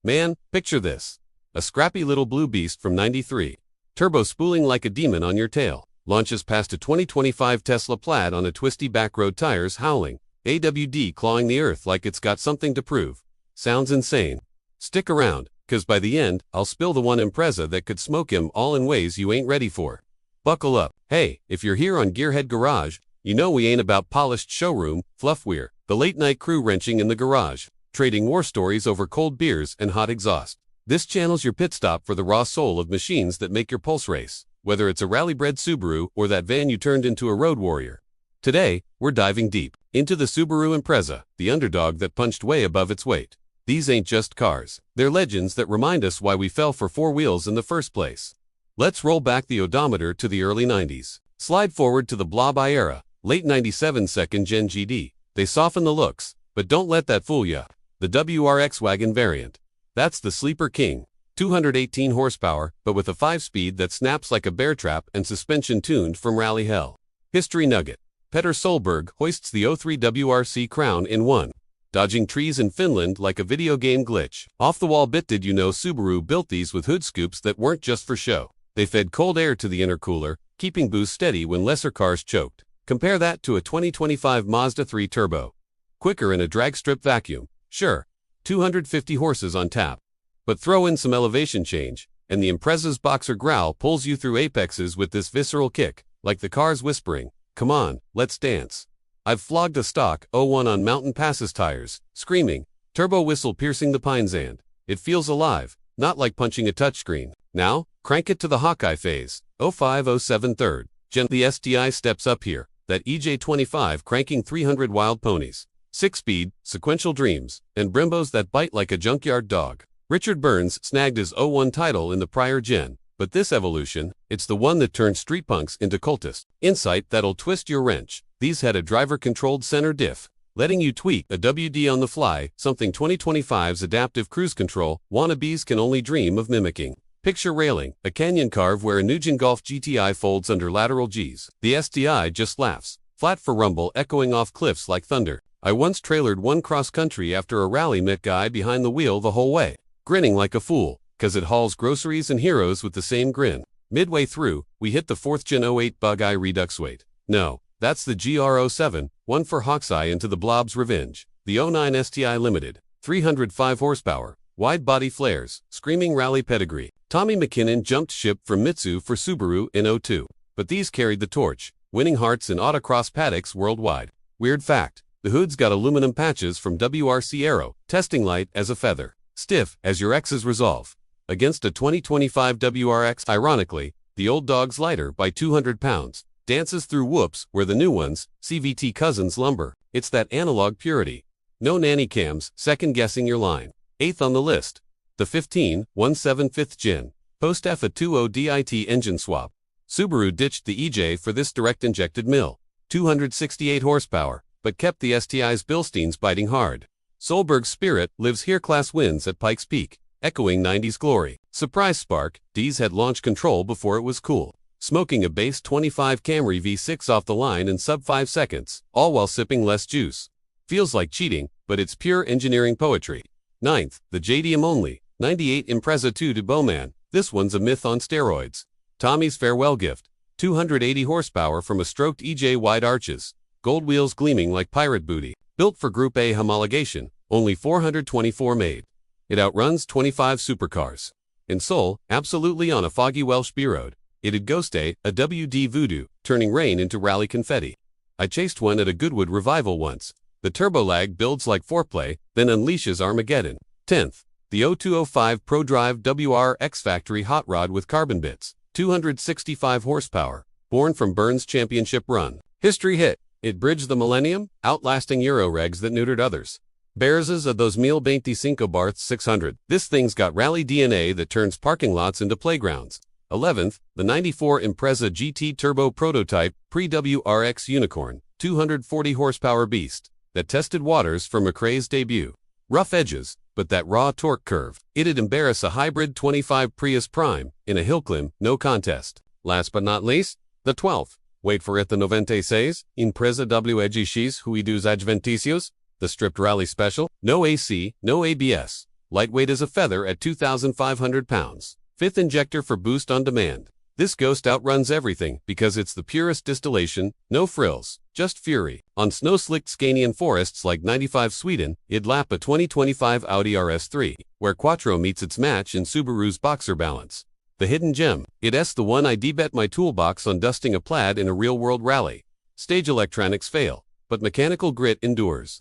Man, picture this. A scrappy little blue beast from '93. Turbo spooling like a demon on your tail. Launches past a 2025 Tesla Plaid on a twisty backroad tires howling. AWD clawing the earth like it's got something to prove. Sounds insane. Stick around, cause by the end, I'll spill the one Impreza that could smoke him all in ways you ain't ready for. Buckle up. Hey, if you're here on Gearhead Garage, you know we ain't about polished showroom, fluff we're the late-night crew wrenching in the garage, trading war stories over cold beers and hot exhaust. This channel's your pit stop for the raw soul of machines that make your pulse race, whether it's a rally-bred Subaru or that van you turned into a road warrior. Today, we're diving deep into the Subaru Impreza, the underdog that punched way above its weight. These ain't just cars. They're legends that remind us why we fell for four wheels in the first place. Let's roll back the odometer to the early 90s. Slide forward to the Blob Eye era, late 97 second gen GD. They soften the looks, but don't let that fool ya. The WRX wagon variant. That's the sleeper king. 218 horsepower, but with a 5-speed that snaps like a bear trap and suspension tuned from rally hell. History nugget. Petter Solberg hoists the 03 WRC crown in one. Dodging trees in Finland like a video game glitch. Off the wall bit. Did you know Subaru built these with hood scoops that weren't just for show? They fed cold air to the intercooler, keeping boost steady when lesser cars choked. Compare that to a 2025 Mazda 3 Turbo. Quicker in a drag strip vacuum. Sure, 250 horses on tap. But throw in some elevation change, and the Impreza's boxer growl pulls you through apexes with this visceral kick, like the car's whispering, "Come on, let's dance." I've flogged a stock 01 on mountain passes tires, screaming, turbo whistle piercing the pine sand. It feels alive, not like punching a touchscreen. Now, crank it to the Hawkeye phase, 05-07 third. Gen. The STI steps up here, that EJ25 cranking 300 wild ponies. 6-speed, sequential dreams, and Brimbos that bite like a junkyard dog. Richard Burns snagged his 01 title in the prior gen, but this evolution, it's the one that turned street punks into cultists. Insight that'll twist your wrench. These had a driver-controlled center diff, letting you tweak a WD on the fly, something 2025's adaptive cruise control wannabes can only dream of mimicking. Picture railing, a canyon carve where a Nugent Golf GTI folds under lateral Gs. The STI just laughs, flat for rumble echoing off cliffs like thunder. I once trailered one cross-country after a rally met guy behind the wheel the whole way, grinning like a fool, cause it hauls groceries and heroes with the same grin. Midway through, we hit the 4th Gen 08 Bug-Eye Redux weight. No, that's the GR07, one for Hawkeye into the Blob's revenge. The 09 STI Limited, 305 horsepower, wide body flares, screaming rally pedigree. Tommy McKinnon jumped ship from Mitsu for Subaru in 02, but these carried the torch, winning hearts in autocross paddocks worldwide. Weird fact, the hood's got aluminum patches from WRC Aero, testing light as a feather, stiff as your ex's resolve. Against a 2025 WRX, ironically, the old dog's lighter by 200 pounds, dances through whoops where the new ones, CVT cousins, lumber. It's that analog purity. No nanny cams, second-guessing your line. 8th on the list. The 15-17 5th Gen. Post-EFA 2.0 DIT engine swap. Subaru ditched the EJ for this direct-injected mill. 268 horsepower, but kept the STI's Bilsteins biting hard. Solberg's spirit lives here. Class wins at Pikes Peak, echoing 90s glory. Surprise spark, D's had launch control before it was cool. Smoking a base 25 Camry V6 off the line in sub 5 seconds, all while sipping less juice. Feels like cheating, but it's pure engineering poetry. 9th, the JDM only, 98 Impreza 2 to Bowman. This one's a myth on steroids. Tommy's farewell gift, 280 horsepower from a stroked EJ wide arches. Gold wheels gleaming like pirate booty. Built for Group A homologation, only 424 made. It outruns 25 supercars. In Seoul, absolutely on a foggy Welsh B-road, it'd go stay a WD voodoo, turning rain into rally confetti. I chased one at a Goodwood revival once. The turbo lag builds like foreplay, then unleashes Armageddon. 10th, the 0205 ProDrive WRX factory hot rod with carbon bits, 265 horsepower, born from Burns' championship run. History hit. It bridged the millennium, outlasting Euro regs that neutered others. Bears of those 1025 Barths 600. This thing's got rally DNA that turns parking lots into playgrounds. 11th, the 94 Impreza GT Turbo Prototype Pre-WRX Unicorn, 240 horsepower beast, that tested waters for McRae's debut. Rough edges, but that raw torque curve. It'd embarrass a hybrid 25 Prius Prime in a hill climb, no contest. Last but not least, the 12th. Wait for it, the 96, Impreza WEGX Huidos Adventicios, the stripped rally special, no AC, no ABS. lightweight as a feather at 2,500 pounds. 5th injector for boost on demand. This ghost outruns everything because it's the purest distillation, no frills, just fury. On snow-slicked Scanian forests like 95 Sweden, it'd lap a 2025 Audi RS3, where Quattro meets its match in Subaru's Boxer balance. The hidden gem, it's the one I debet my toolbox on dusting a plaid in a real-world rally. Stage electronics fail, but mechanical grit endures.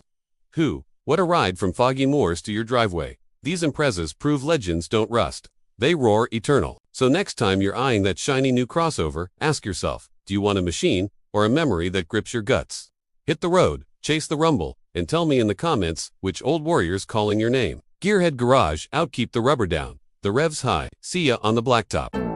What a ride from foggy moors to your driveway. These Imprezas prove legends don't rust. They roar eternal. So next time you're eyeing that shiny new crossover, ask yourself, do you want a machine or a memory that grips your guts? Hit the road, chase the rumble, and tell me in the comments which old warrior's calling your name. Gearhead Garage, out, keep the rubber down. The rev's high. See ya on the blacktop.